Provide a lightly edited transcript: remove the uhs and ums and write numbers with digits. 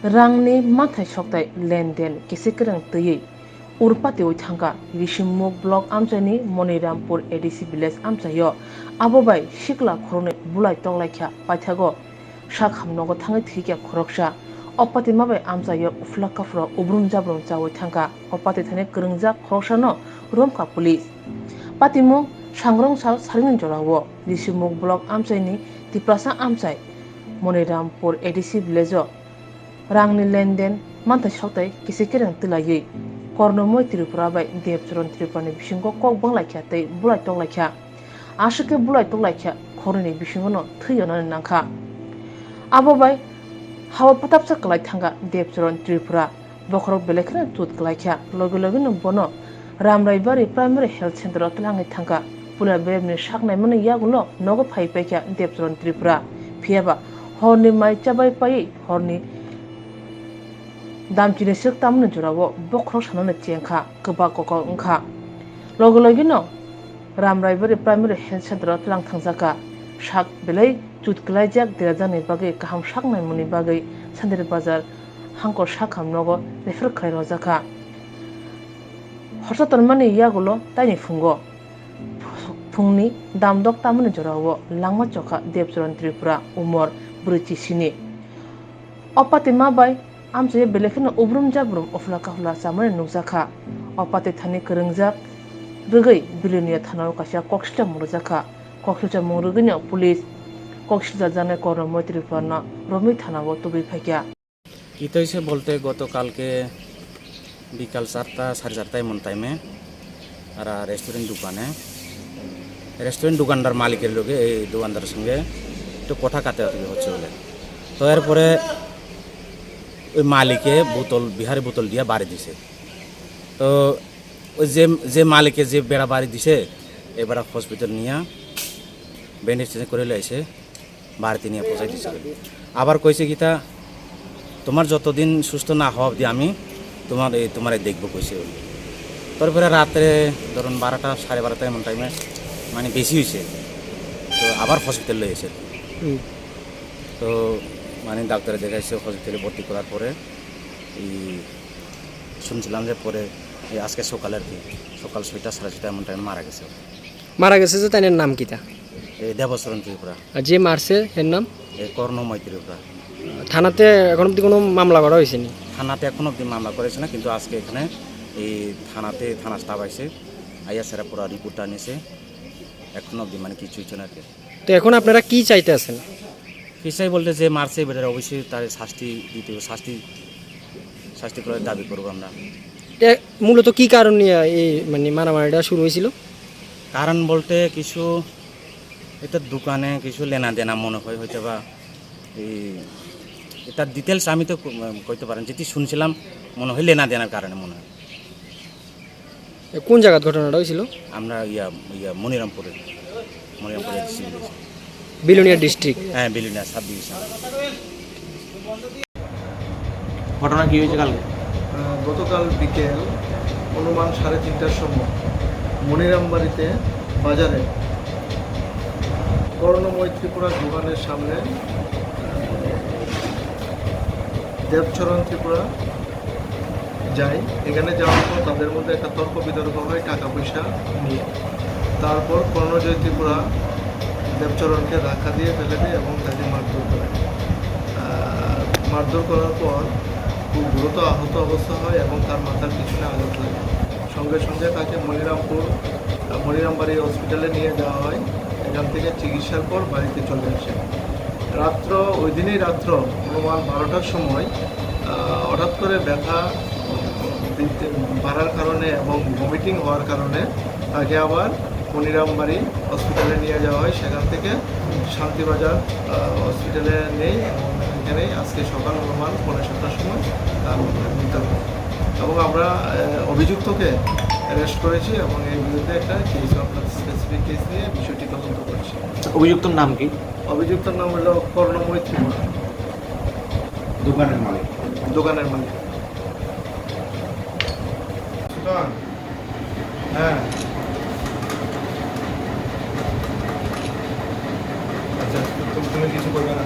rangni mathai soktai lenden kisekrang tei urpati oithanga Rishimuk block amchani Monirampur ADC village amchayo abobai shikla khorone bulai tonglaikha paithago shakhamnogo thangai thikya khoroksa opati mabai amchayo uflakafro ubrum jabrum chawai thangka opati thane krungjak khoroksano romka police patimu sangrong saring jorawo Rishimuk block amchaini tiprasa amchai Monirampur ADC village rangni lenden mantai soktai kisekrang tilayei Kornomoi Tripura bai Debcharon Tripura ni bisingo kok banglaikha tei bulai tonglaikha ashike bulai tonglaikha khorni bisingo no thiyona nangkha abo bai hawa patapsa klai thanga Debcharon Tripura bokhorok belekhna tut klaikha logi no bono Ramraibari Primary Health Center tlangai thanga pula bebni saknai mani yagulo nogo phaipaikha Debcharon Tripura phiaba horni mai chabai pai horni damchini sik tamni jorawo bokhro sanone chengkha kba koko ongkha logi no Ramraibari Primary Health Center tlang thangjaka sak belai chutklaijak derajani bagai kaham saknai muni bagai Sandir Bazar hangkor sakham nogo refer khlai rojaka horsaton mani yagulo taini fungo phungni damdok tamni jorawo langma chokha Debcharon Tripura umor bruchi sini opati mabai amche belekino ubrum jabrum ofla kahla samane nukjaka opate thani krungjak rugei bilunia thanao kasia koksta murjaka koksta murugino police koksta jane Kornomoi Tripura রমি থানাও তবে ফাইকা কি তো এসে বলতে গতকালকে বিকাল 4টা 4:30 এমন টাইমে আর রেস্টুরেন্ট দোকানদার মালিকের লোকে এই দোকানদারের সঙ্গে একটু কথা কাটাকাটি হচ্ছে বলে তো এরপরে ওই মালিকে বিহারি বোতল দিয়ে বাড়ি দিছে তো ওই যে মালিকে যে বেড়া বাড়ি দিছে এবার হসপিটাল নিয়ে ব্যান্ডেজ করে লাইছে বাড়িতে নিয়ে পৌঁছাই দিছে আবার কইছে কিতা তোমার যতদিন সুস্থ না হওয়া অবধি আমি তোমার দেখবো কইছে তারপরে রাত্রে ধরুন 12টা 12:30 এমন টাইমে মানে বেশি হয়েছে তো আবার হসপিটাল লইছে তো মানে ডাক্তারে দেখাইছে হসপিটালে ভর্তি করার পরে শুনছিলাম যে পরে আজকে সকাল 6টা 6:30 এমন টাইমে মারা গেছে যে তার নাম কিতা এই দেবচরণ ত্রিপুরা আর যে মারছে এর নাম কর্ণময় ত্রিপুরা থানাতে এখন অব্দি কোনো মামলা করা হয়েছে নি থানাতে এখন অব্দি মামলা করেছে না কিন্তু আজকে এখানে এই থানা স্টাফ আইছে আইয়া সেরা পুরো রিপোর্টটা নিয়েছে এখন অব্দি মানে কিছু হচ্ছে না তো এখন আপনারা কি চাইতে আছেন কি চাই বলতে যে মারছে বেটার অবশ্যই তার শাস্তি দিতে হবে শাস্তি করার দাবি করবো আমরা মূলত কি কারণ নিয়ে এই মানে মারামারিটা শুরু হয়েছিল কারণ বলতে কিছু এটা দোকানে কিছু লেনা দেনা মনে হয় হয়তো বা এই এটা ডিটেলস আমি তো কইতে পারেন যেটি শুনছিলাম মনে হয় লেনা দেনার কারণে মনে হয় কোন জায়গার ঘটনাটা হয়েছিল আমরা মনিরামপুরে বিলোনিয়া ডিস্ট্রিক্ট হ্যাঁ বিলোনিয়া সাব ডিভিশন ঘটনা কি হয়েছে কালকে গতকাল বিকেল অনুমান 3:30টার সময় মনিরামবাড়িতে বাজারে কর্ণময় ত্রিপুরা দোকানের সামনে দেবচরণ ত্রিপুরা যায় এখানে যাওয়ার পর তাদের মধ্যে একটা তর্ক বিতর্ক হয় টাকা পয়সা নিয়ে তারপর কর্ণজয় ত্রিপুরা দেবচরণকে ধাক্কা দিয়ে ফেলে দেয় এবং তাকে মারধর করার পর খুব দ্রুত আহত অবস্থা হয় এবং তার মাথার পিছনে আঘাত লাগে সঙ্গে সঙ্গে তাকে মনিরামবাড়ি হসপিটালে নিয়ে যাওয়া হয় এখান থেকে চিকিৎসার পর বাড়িতে চলে আসে ওই দিনেই রাত্র অনুমান 12টার সময় হঠাৎ করে ব্যথা বাড়ার কারণে এবং ভমিটিং হওয়ার কারণে তাকে আবার মনিরামবাড়ি হসপিটালে নিয়ে যাওয়া হয় সেখান থেকে শান্তিবাজার হসপিটালে নেই এবং এখানেই আজকে সকাল অনুমান 7:30টার সময় তার মৃত্যু হয় এবং আমরা অভিযুক্তকে অ্যারেস্ট করেছি এবং এর বিরুদ্ধে একটা কেস স্পেসিফিক কেস নিয়ে বিষয়টি তদন্ত করছি অভিযুক্তর নাম কি অভিযুক্তর নাম হলো কর্ণময় ত্রিপুরা দোকানের মালিক হ্যাঁ আচ্ছা তুমি কিছু করবে না